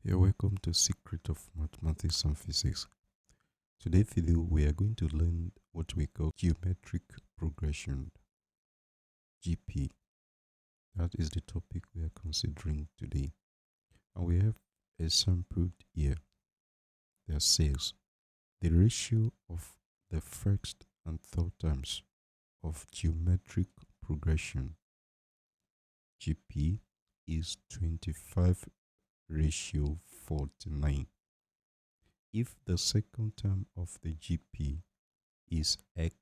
You're welcome to Secret of Mathematics and Physics. Today's video we are going to learn what we call geometric progression, GP. That is the topic we are considering today. And we have a sample here that says the ratio of the first and third terms of geometric progression, GP, is 25:49. If the second term of the GP is x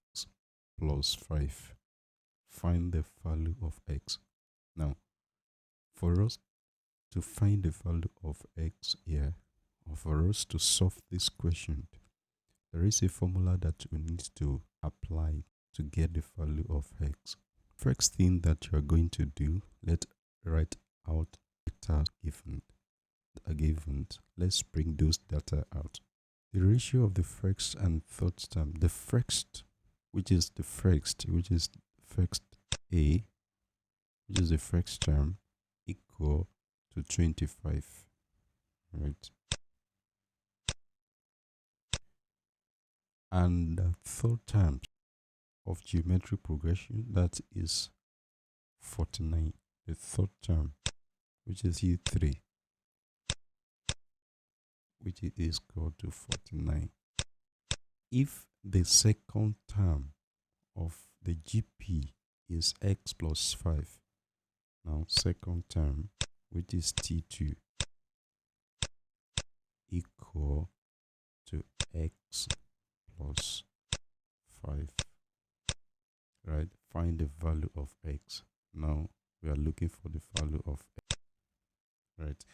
plus 5, find the value of x. Now, for us to find the value of x here, or for us to solve this question, there is a formula that we need to apply to get the value of x. First thing that you are going to do, let's write out data given. Let's bring those data out. The ratio of the first and third term, the first, which is the first A, which is the first term, equal to 25, right? And the third term of geometric progression, that is 49, the third term, which is E3, which is equal to 49. If the second term of the GP is x plus 5, now second term, which is T2, equal to x plus 5, right? Find the value of x. Now we are looking for the value of x, right?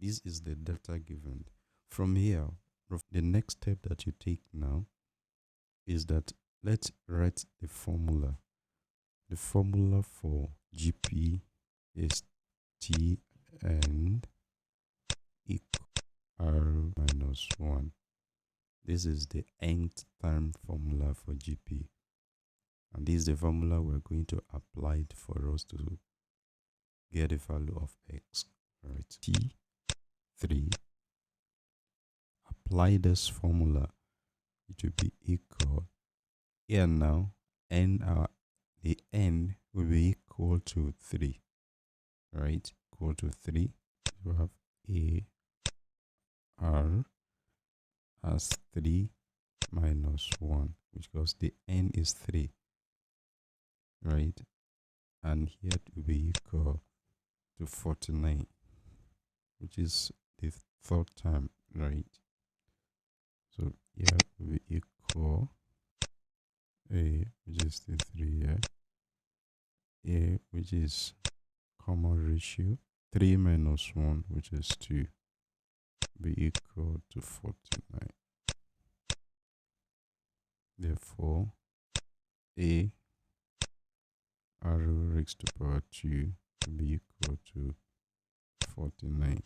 This is the data given. From here, the next step that you take now is that let's write the formula. The formula for GP is Tn equal R minus 1. This is the nth term formula for GP. And this is the formula we're going to apply it for us to get the value of x. Alright, T3. Apply this formula. It will be equal. Here now, the n will be equal to 3. Right? Equal to 3. We have A R as 3 minus 1, which goes the n is 3. Right? And here it will be equal to 49, which is the third term, right? So here it will be equal A, which is the 3 here, A, which is common ratio, 3 minus 1, which is 2, be equal to 49. Therefore, A R raised to power 2 will be equal to 49.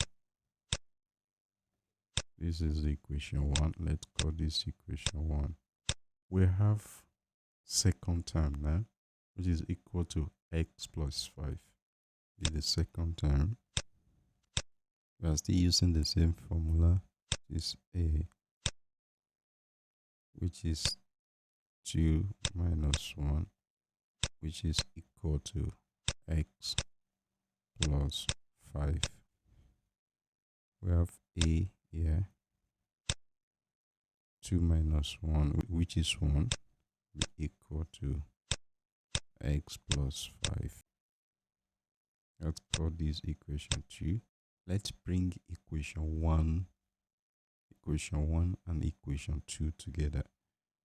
This is equation 1. Let's call this equation 1. We have second term now, which is equal to x plus 5. This is the second term. We are still using the same formula. This is A, which is 2 minus 1, which is equal to x plus 5. We have A here, 2 minus 1, which is 1, be equal to x plus 5. Let's call this equation 2. Let's bring equation 1 and equation 2 together.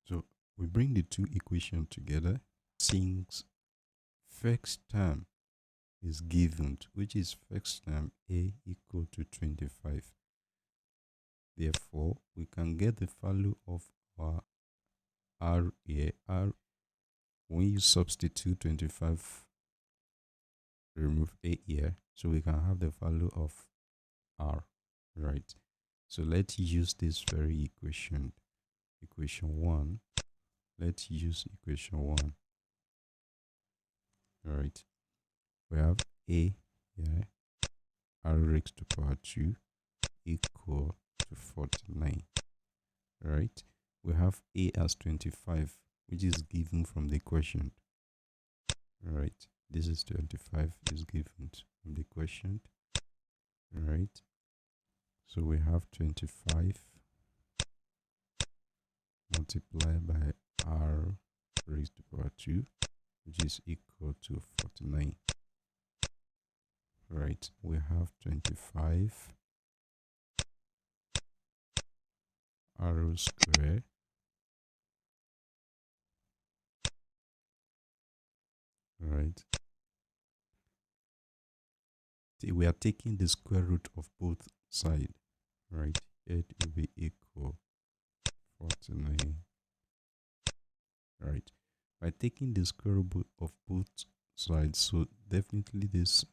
So we bring the two equations together since first term is given, which is first term A equal to 25. Therefore, we can get the value of our R here. R, when you substitute 25, remove A here, so we can have the value of R, right? So let's use this very equation 1. Let's use equation 1. All right, we have A here, R raised to power 2, equal to 49. Right? We have a as 25, which is given from the question. Right? This is 25 is given from the question. Right? So we have 25 multiplied by r raised to power 2, which is equal to 49. Right? We have 25 r square. Right? We are taking the square root of both sides. Right? It will be equal 49. Right? By taking the square root of both sides, so definitely this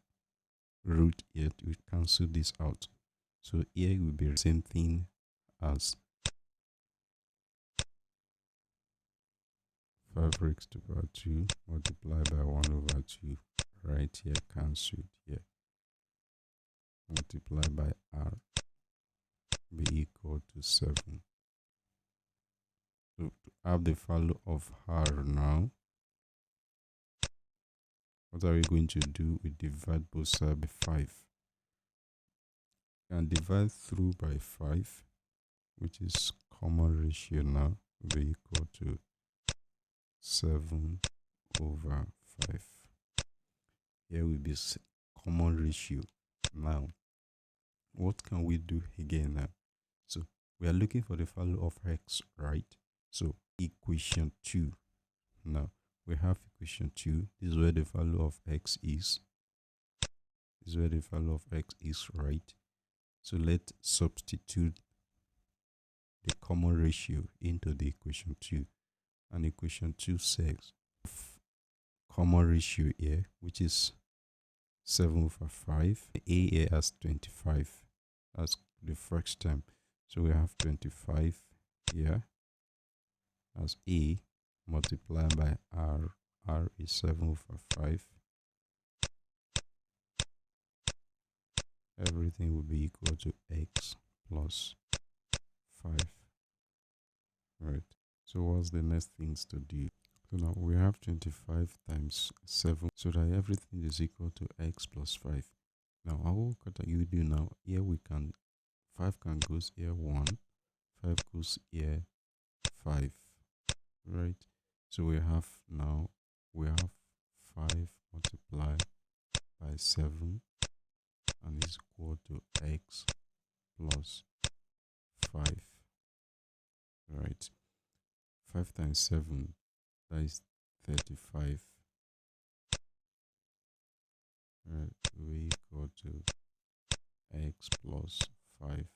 root here will cancel this out. So here will be the same thing as 5 raised to the power 2 multiplied by 1 over 2. Right here cancelled here. Multiplied by r be equal to 7. So to have the value of r now, what are we going to do? We divide both sides by 5. And divide through by 5, which is common ratio now, will be equal to 7 over 5. Here will be common ratio. Now, what can we do again now? So, we are looking for the value of x, right? So, equation 2. Now, we have equation 2. This is where the value of x is. This is where the value of x is, right? So, let's substitute the common ratio into the equation 2. And equation 2 says common ratio here, which is 7 over 5. A here as 25. That's the first term. So we have 25 here as A multiplied by R. R is 7 over 5. Everything will be equal to x plus 5. Right. So what's the next things to do? So now we have 25 times 7, so that everything is equal to x plus 5. Now what you do now? Here we can 5 can goes here 1, 5 goes here 5. Right? So we have 5 multiplied by 7 and is equal to x plus 5. Right? 5 times 7, that is 35. Right? We equal to x plus 5.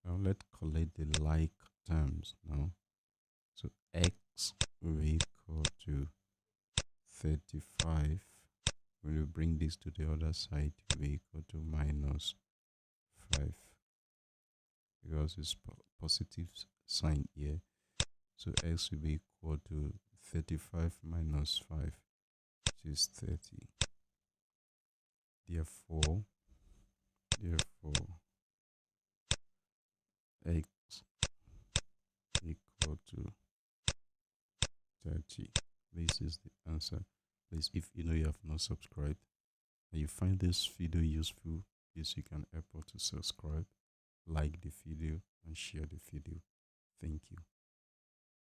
Now let's collect the like terms now. So x will be equal to 35. When we bring this to the other side, it will be equal to minus 5. Because it's positive sign here. So x will be equal to 35 minus 5, which is 30. Therefore, x equal to 30. This is the answer. Please, if you know you have not subscribed and you find this video useful, please you can help us to subscribe, like the video and share the video.